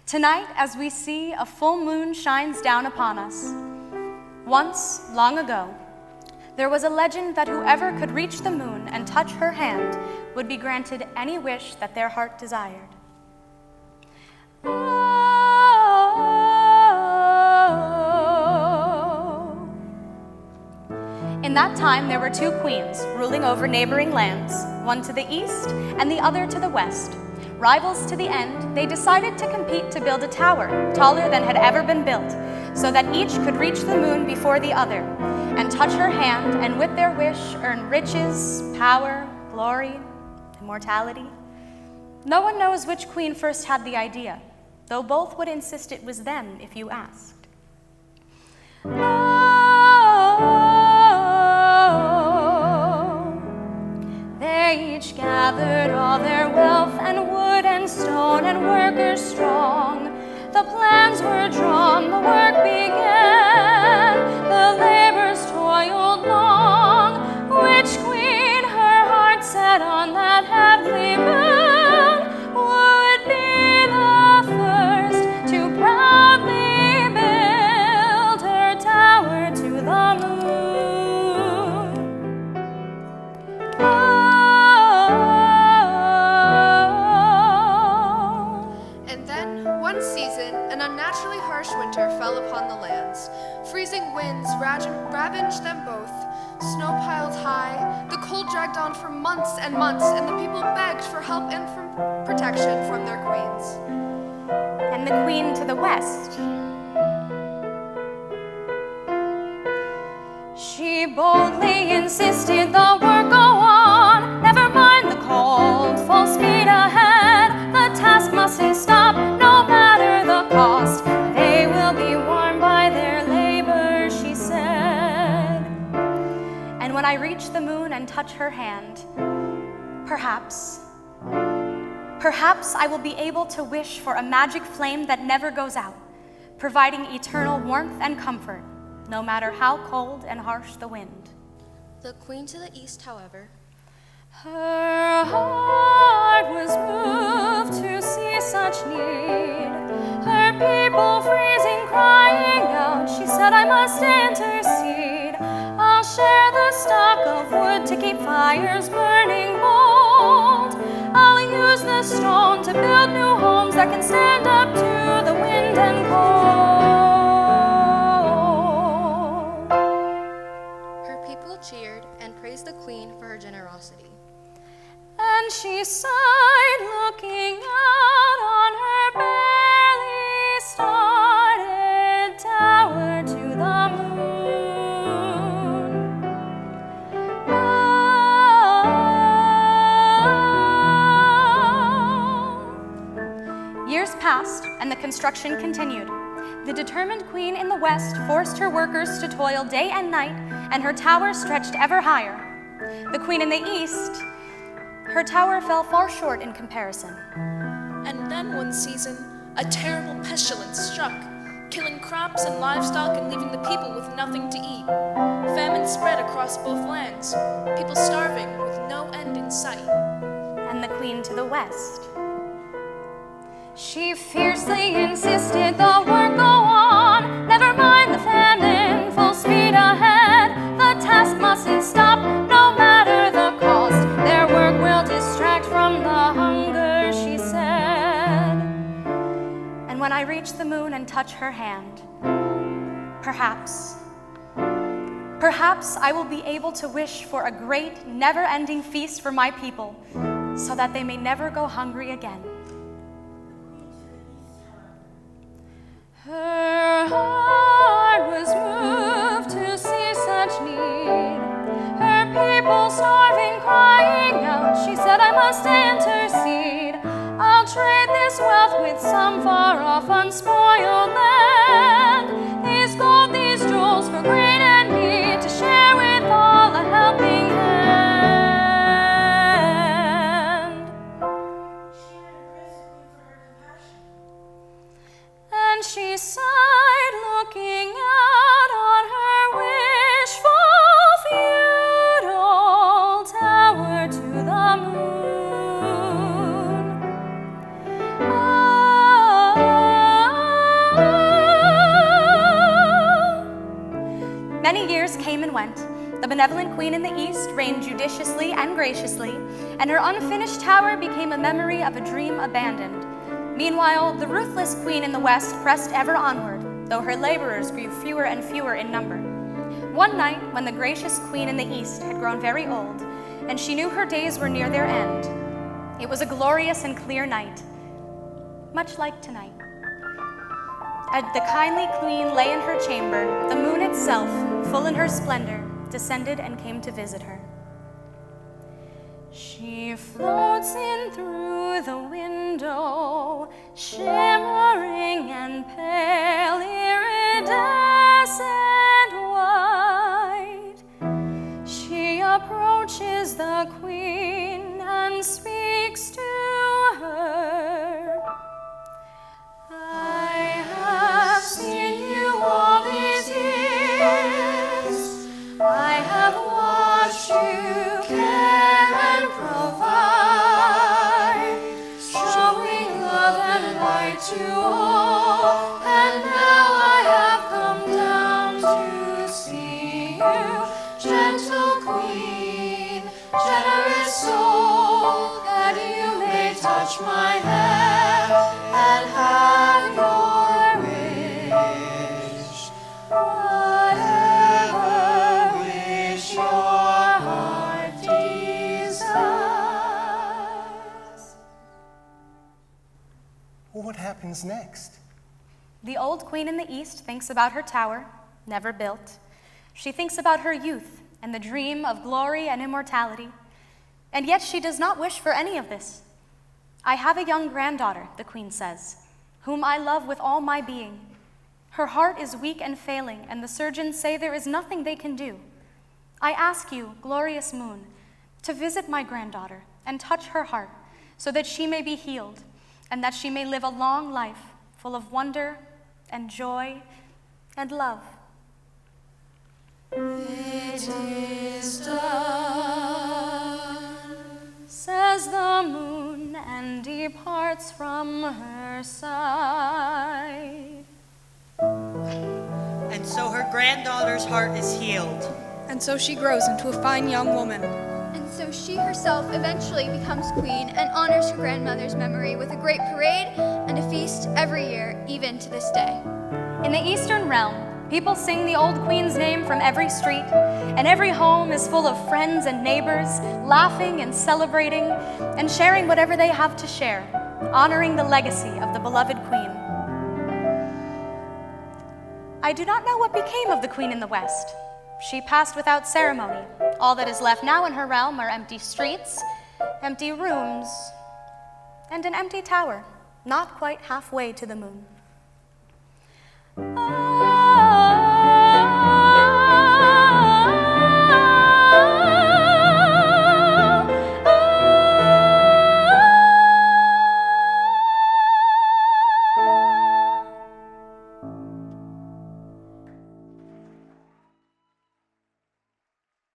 Tonight, as we see a full moon shines down upon us, once, long ago, there was a legend that whoever could reach the moon and touch her hand would be granted any wish that their heart desired. In that time, there were two queens ruling over neighboring lands, one to the east and the other to the west. Rivals to the end, they decided to compete to build a tower taller than had ever been built, so that each could reach the moon before the other and touch her hand, and with their wish earn riches, power, glory, immortality. No one knows which queen first had the idea, though both would insist it was them if you asked. They each gathered all their wealth and wood and stone and workers strong. The plans were drawn, the work began, the labors toiled long. Which queen her heart set on that heavenly boon would be the first to proudly build her tower to the moon? An unnaturally harsh winter fell upon the lands. Freezing winds ravaged them both. Snow piled high. The cold dragged on for months and months, and the people begged for help and for protection from their queens. And the queen to the west, she boldly insisted the work go on. Never mind the cold, full speed ahead. The task mustn't stop, no matter the cost. They will be warmed by their labor, she said. And when I reach the moon and touch her hand, perhaps I will be able to wish for a magic flame that never goes out, providing eternal warmth and comfort, no matter how cold and harsh the wind. The queen to the east, however, her heart was moved to see such need. Her people freezing, crying out, she said, I must intercede. I'll share the stock of wood to keep fires burning bold. I'll use the stone to build new homes that can stand up to the wind and cold. Her people cheered and praised the queen for her generosity. And she sighed, looking out on her barely started tower to the moon. Oh. Years passed, and the construction continued. The determined queen in the west forced her workers to toil day and night, and her tower stretched ever higher. The queen in the east, her tower fell far short in comparison. And then one season, a terrible pestilence struck, killing crops and livestock and leaving the people with nothing to eat. Famine spread across both lands, people starving with no end in sight. And the queen to the west, she fiercely insisted the work go on. Never mind the famine, full speed ahead. The task mustn't stop, no matter the cost. Their work will distract from the hunger, she said. And when I reach the moon and touch her hand, perhaps I will be able to wish for a great, never-ending feast for my people, so that they may never go hungry again. Her heart was moved to see such need. Her people starving, crying out, she said, I must intercede. I'll trade this wealth with some far-off unspoiled land. These gold, these jewels for great and need, to share with all a helping hand. And she sighed, looking out on her wishful feudal tower to the moon. Oh. Many years came and went. The benevolent queen in the east reigned judiciously and graciously, and her unfinished tower became a memory of a dream abandoned. Meanwhile, the ruthless queen in the west pressed ever onward, though her laborers grew fewer and fewer in number. One night, when the gracious queen in the east had grown very old, and she knew her days were near their end, it was a glorious and clear night, much like tonight. The kindly queen lay in her chamber. The moon itself, full in her splendor, descended and came to visit her. She floats in through the window, shimmering and pale, iridescent white. She approaches the queen and speaks to her. I have seen you all these years. I have watched you care and provide, showing love and light to all. And now I have come down to see you, gentle queen, generous soul, that you may touch my hand and have your wish. Whatever wish your heart desires. Well, what happens next? The old queen in the east thinks about her tower, never built. She thinks about her youth and the dream of glory and immortality. And yet she does not wish for any of this. I have a young granddaughter, the queen says, whom I love with all my being. Her heart is weak and failing, and the surgeons say there is nothing they can do. I ask you, glorious moon, to visit my granddaughter and touch her heart so that she may be healed and that she may live a long life full of wonder and joy and love. It is done, says the moon, and departs from her side. And so her granddaughter's heart is healed. And so she grows into a fine young woman. And so she herself eventually becomes queen and honors her grandmother's memory with a great parade and a feast every year, even to this day. In the eastern realm, people sing the old queen's name from every street, and every home is full of friends and neighbors, laughing and celebrating and sharing whatever they have to share, honoring the legacy of the beloved queen. I do not know what became of the queen in the west. She passed without ceremony. All that is left now in her realm are empty streets, empty rooms, and an empty tower, not quite halfway to the moon.